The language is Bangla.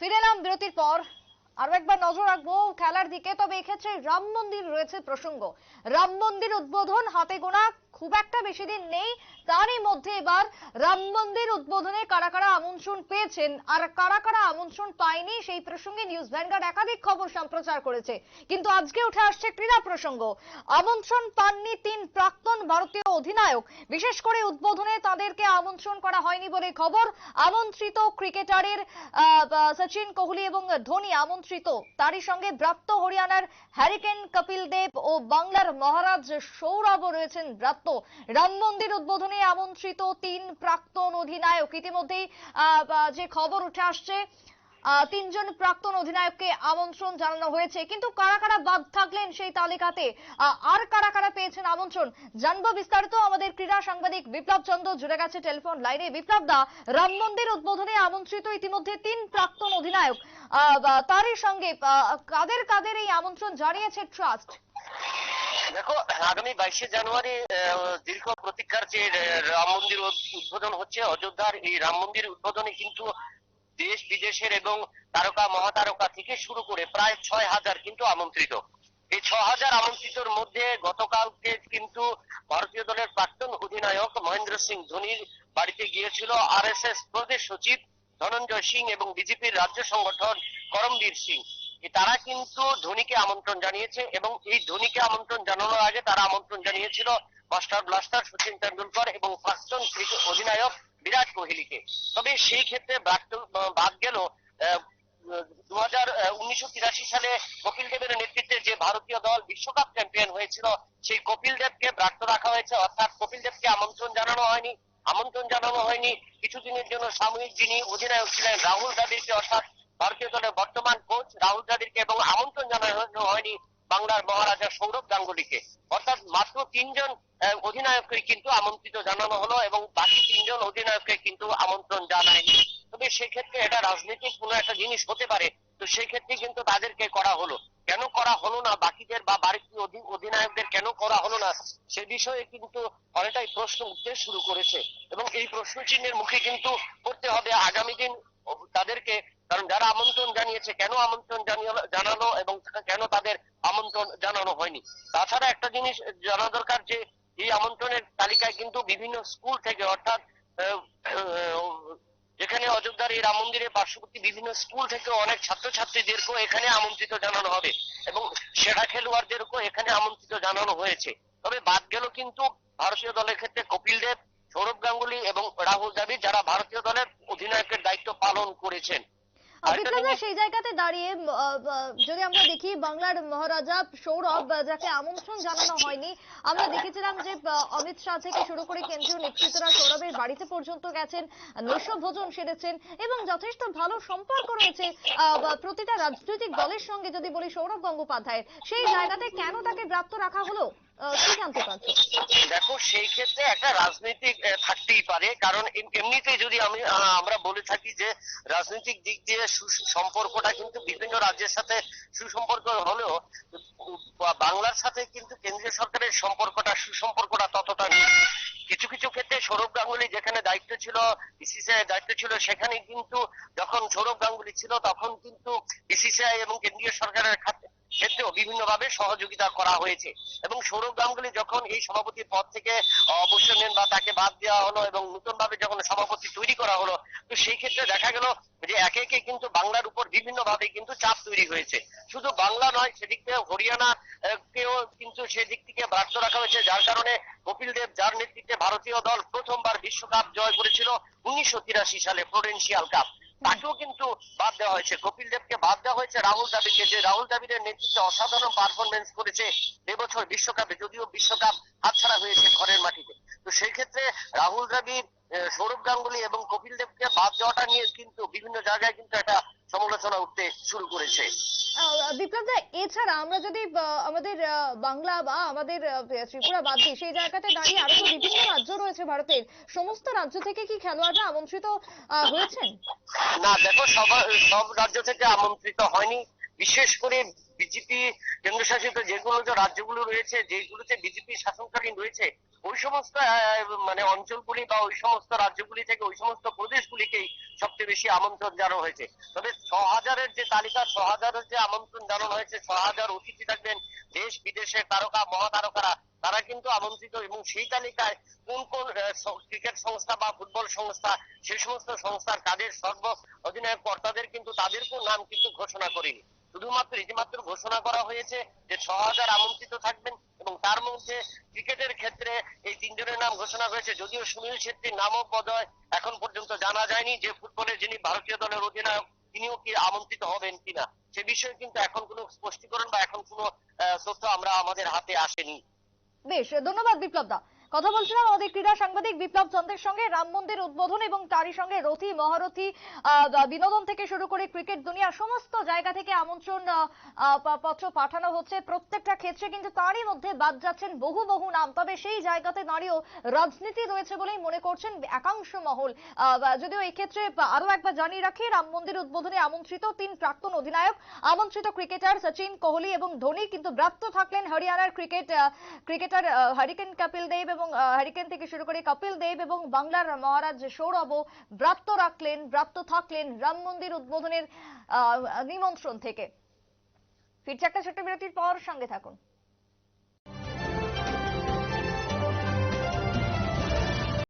ফিরে এলাম বিরতির পর। আরো একবার নজর রাখবো খেলার দিকে, তবে এক্ষেত্রে রাম মন্দির রয়েছে প্রসঙ্গ। রাম মন্দির উদ্বোধন হাতে গোনা, খুব একটা বেশি দিন নেই, তারই মধ্যে এবার রাম মন্দির উদ্বোধনে কারা কারা আমন্ত্রণ পেয়েছেন আর কারা কারা আমন্ত্রণ পায়নি সেই প্রসঙ্গে নিউজ ভ্যানগার্ড একাধিক খবর সম্প্রচার করেছে। কিন্তু আজকে উঠে আসছে ক্রীড়া প্রসঙ্গ। আমন্ত্রণ পাননি 3 প্রাক্তন ভারতীয় অধিনায়ক, বিশেষ করে উদ্বোধনে তাদেরকে আমন্ত্রণ করা হয়নি বলে খবর। আমন্ত্রিত ক্রিকেটারের সচিন কোহলি এবং ধোনি আমন্ত্রিত, তারই সঙ্গে ব্রাত্য হরিয়ানার হ্যারিকেন কপিল দেব ও বাংলার মহারাজ সৌরভও রয়েছেন ব্রাত্য। রাম মন্দির উদ্বোধনে আমন্ত্রিত 3 প্রাক্তন অধিনায়ক। ইতিমধ্যেই যে খবর উঠে আসছে, 3 জন প্রাক্তন অধিনায়ককে আমন্ত্রণ জানানো হয়েছে, কিন্তু কারা কারা বাদ থাকলেন সেই তালিকাতে, আর কারা কারা পেয়েছেন আমন্ত্রণ জানবো বিস্তারিত। আমাদের ক্রীড়া সাংবাদিক বিপ্লব চন্দ্র জুড়ে গেছে টেলিফোন লাইনে। বিপ্লব দা, রাম মন্দির উদ্বোধনে আমন্ত্রিত ইতিমধ্যে 3 প্রাক্তন অধিনায়ক, তারই সঙ্গে কাদের কাদের এই আমন্ত্রণ জানিয়েছে ট্রাস্ট? দেখো, আগামী 22শে জানুয়ারি দীর্ঘ প্রতীক্ষার যে রাম মন্দির উদ্বোধন হচ্ছে অযোধ্যার, এই রাম মন্দির উদ্বোধনে কিন্তু দেশ বিদেশের এবং তারকা মহাতারকা থেকে শুরু করে প্রায় 6,000 কিন্তু আমন্ত্রিত। এই 6,000 আমন্ত্রিতর মধ্যে গতকালকে কিন্তু ভারতীয় দলের প্রাক্তন অধিনায়ক মহেন্দ্র সিং ধোনির বাড়িতে গিয়েছিল আরএসএস প্রদেশ সচিব ধনঞ্জয় সিং এবং বিজেপির রাজ্য সংগঠন করমবীর সিং। তারা কিন্তু ধোনিকে আমন্ত্রণ জানিয়েছে এবং এই ধোনিকে আমন্ত্রণ জানানোর আগে তারা আমন্ত্রণ জানিয়েছিল মাস্টার ব্লাস্টার সচিন তেন্ডুলকর এবং প্রাক্তন ক্রিকেট অধিনায়ক বিরাট কোহলিকে। তবে সেই ক্ষেত্রে বাদ গেল 1983 সালে কপিল দেবের নেতৃত্বে যে ভারতীয় দল বিশ্বকাপ চ্যাম্পিয়ন হয়েছিল, সেই কপিল দেবকে ব্রাত্য রাখা হয়েছে, অর্থাৎ কপিল দেবকে আমন্ত্রণ জানানো হয়নি। কিছুদিনের জন্য সাময়িক যিনি অধিনায়ক ছিলেন রাহুল দ্রাবিড়কে, অর্থাৎ ভারতীয় দলের বর্তমান কোচ রাহুল দ্রাবিড়কে, এবং আমন্ত্রণ জানানো হয়নি বাংলার মহারাজা সৌরভ গাঙ্গুলিকে। অর্থাৎ মাত্র 3 জন অধিনায়ককে কিন্তু আমন্ত্রিত জানানো হলো এবং বাকি 3 জন অধিনায়ককে কিন্তু আমন্ত্রণ জানায়নি। তবে সেক্ষেত্রে এটা রাজনৈতিক কোনো একটা জিনিস হতে পারে, তো সেই ক্ষেত্রে কিন্তু তাদেরকে করা হলো। কেন করা হলো না বাকিদের বা বাড়ির অধিনায়কদের কেন করা হলো না, সে বিষয়ে কিন্তু অনেকটাই প্রশ্ন উঠতে শুরু করেছে এবং এই প্রশ্ন চিহ্নের মুখে কিন্তু পড়তে হবে আগামী দিন তাদেরকে। কারণ যারা আমন্ত্রণ জানিয়েছে কেন আমন্ত্রণ জানানো এবং কেন তাদের আমন্ত্রণ জানানো হয়নি। তাছাড়া একটা জিনিস জানা দরকার যে এই আমন্ত্রণের তালিকায় কিন্তু বিভিন্ন স্কুল থেকে, অর্থাৎ যেখানে অযোধ্যার এই রাম মন্দিরের পার্শ্ববর্তী বিভিন্ন স্কুল থেকে অনেক ছাত্রছাত্রীদেরকেও এখানে আমন্ত্রিত জানানো হবে এবং সেরা খেলোয়াড়দেরকেও এখানে আমন্ত্রিত জানানো হয়েছে। তবে বাদ গেল কিন্তু ভারতীয় দলের ক্ষেত্রে কপিল দেব, সৌরভ গাঙ্গুলি এবং রাহুল দ্রাবিড়, যারা ভারতীয় দলের অধিনায়কের দায়িত্ব পালন করেছেন। সেই জায়গাতে দাঁড়িয়ে যদি আমরা দেখি বাংলার মহারাজা সৌরভ, যাকে আমন্ত্রণ জানানো হয়নি, আমরা দেখেছিলাম যে অমিত শাহ থেকে শুরু করে কেন্দ্রীয় নেতৃত্বরা সৌরভের বাড়িতে পর্যন্ত গেছেন, নৈশ ভোজন সেরেছেন এবং যথেষ্ট ভালো সম্পর্ক রয়েছে প্রতিটা রাজনৈতিক দলের সঙ্গে। যদি বলি সৌরভ গঙ্গোপাধ্যায়ের, সেই জায়গাতে কেন তাকে ব্রাত্য রাখা হলো, কি জানতে পারছো? দেখো, সেই ক্ষেত্রে একটা রাজনৈতিক থাকতেই পারে, কারণ এমনিতেই যদি আমরা বলে থাকি যে রাজনৈতিক দিক দিয়ে সম্পর্কটা কিন্তু বিভিন্ন রাজ্যের সাথে সুসম্পর্ক হলেও বাংলার সাথে কিন্তু কেন্দ্রীয় সরকারের সুসম্পর্কটা ততটা নেই। কিছু কিছু ক্ষেত্রে সৌরভ গাঙ্গুলি যেখানে দায়িত্ব ছিল, বিসিসিআই দায়িত্ব ছিল, সেখানে কিন্তু যখন সৌরভ গাঙ্গুলি ছিল তখন কিন্তু বিসিসিআই এবং কেন্দ্রীয় সরকারের ক্ষেত্রেও বিভিন্নভাবে সহযোগিতা করা হয়েছে এবং সৌরভ গাঙ্গুলি যখন এই সভাপতির পদ থেকে অবসর নেন বা তাকে বাদ দেওয়া হলো এবং নতুন ভাবে যখন সভাপতি তৈরি করা হলো, তো সেই ক্ষেত্রে দেখা গেল যে একে একে কিন্তু বাংলার উপর বিভিন্ন ভাবে কিন্তু চাপ তৈরি হয়েছে। শুধু বাংলা নয়, সেদিক থেকে হরিয়ানা কেও কিন্তু সেদিক থেকে ব্রাত্য রাখা হয়েছে, যার কারণে কপিল দেব, যার নেতৃত্বে ভারতীয় দল প্রথমবার বিশ্বকাপ জয় করেছিল 1983 সালে ফ্লোরেন্সিয়াল কাপ, তাকেও কিন্তু বাদ দেওয়া হয়েছে। কপিল দেবকে বাদ দেওয়া হয়েছে রাহুল দ্রাবিড়কে, যে রাহুল দ্রাবিড়ের নেতৃত্বে অসাধারণ পারফরমেন্স করেছে এবছর বিশ্বকাপে, যদিও বিশ্বকাপ হাতছাড়া হয়েছে ঘরের মাটিতে। তো সেই ক্ষেত্রে রাহুল দ্রাবিড়, সৌরভ গাঙ্গুলি এবং কপিল দেবকে বাদ দেওয়াটা নিয়ে কিন্তু বিভিন্ন জায়গায় কিন্তু একটা সমালোচনা উঠতে শুরু করেছে। বিপ্লব দা, এছাড়া আমরা যদি আমাদের বাংলা বা আমাদের ত্রিপুরা বাদ দিই, সেই জায়গাতে দাঁড়িয়ে আরো তো বিভিন্ন রাজ্য রয়েছে ভারতের, সমস্ত রাজ্য থেকে কি খেলোয়াড়রা আমন্ত্রিত হয়েছেন? না, দেখো, সব রাজ্য থেকে আমন্ত্রিত হয়নি। বিশেষ করে বিজেপি কেন্দ্রশাসিত যেগুলো রাজ্যগুলো রয়েছে, যেগুলোতে বিজেপি শাসনকালীন রয়েছে, ওই সমস্ত মানে অঞ্চলগুলি বা ওই সমস্ত রাজ্যগুলি থেকে ওই সমস্ত প্রদেশগুলিকেই সবচেয়ে বেশি আমন্ত্রণ জানানো হয়েছে। তবে 6,000-এর যে তালিকা, 6,000-এর যে আমন্ত্রণ জানানো হয়েছে, 6,000 অতিথি থাকবেন, দেশ বিদেশের তারকা মহাতারকারা, তারা কিন্তু আমন্ত্রিত। এবং সেই তালিকায় কোন কোন ক্রিকেট সংস্থা বা ফুটবল সংস্থা, সে সমস্ত সংস্থার কাদের সর্ব অধিনায়ক কর্তাদের কিন্তু তাদেরকেও নাম কিন্তু ঘোষণা করেনি। শুধুমাত্র রীতিমাত্র ঘোষণা করা হয়েছে যে 6,000 আমন্ত্রিত থাকবেন, এবং তার মধ্যে ক্রিকেটের ক্ষেত্রে এই 3 জনের নাম ঘোষণা হয়েছে। যদিও সুনীল ছেত্রীর নামও বোধহয় এখন পর্যন্ত জানা যায়নি যে ফুটবলের যিনি ভারতীয় দলের অধিনায়ক, তিনিও কি আমন্ত্রিত হবেন কিনা, সে বিষয়ে কিন্তু এখন কোনো স্পষ্টীকরণ বা এখন কোনো তথ্য আমরা আমাদের হাতে আসেনি। বেশ, ধন্যবাদ বিপ্লব দা। কথা বলছিলাম আমাদের ক্রীড়া সাংবাদিক বিপ্লব চন্দ্রের সঙ্গে। রাম মন্দির উদ্বোধন এবং তারই সঙ্গে রথী মহারথী বিনোদন থেকে শুরু করে ক্রিকেট দুনিয়া সমস্ত জায়গা থেকে আমন্ত্রণ পত্র পাঠানো হচ্ছে। প্রত্যেকটা ক্ষেত্রে কিন্তু তারই মধ্যে বাদ যাচ্ছেন বহু বহু নাম। তবে সেই জায়গাতে দাঁড়িয়েও রাজনীতি রয়েছে বলেই মনে করছেন একাংশ মহল। যদিও এই ক্ষেত্রে আরো একবার জানিয়ে রাখি, রাম মন্দির উদ্বোধনে আমন্ত্রিত 3 প্রাক্তন অধিনায়ক, আমন্ত্রিত ক্রিকেটার সচিন, কোহলি এবং ধোনি, কিন্তু ব্রাত্য থাকলেন হরিয়ানার ক্রিকেটার হ্যারিকেন কপিল দেব এবং হ্যারিকেন থেকে শুরু করে কপিল দেব, এবং বাংলার মহারাজ সৌরভও ব্রাত্য থাকলেন রাম মন্দির উদ্বোধনের নিমন্ত্রণ থেকে। ফিরছে একটা ছোট্ট বিরতির পর, সঙ্গে থাকুন।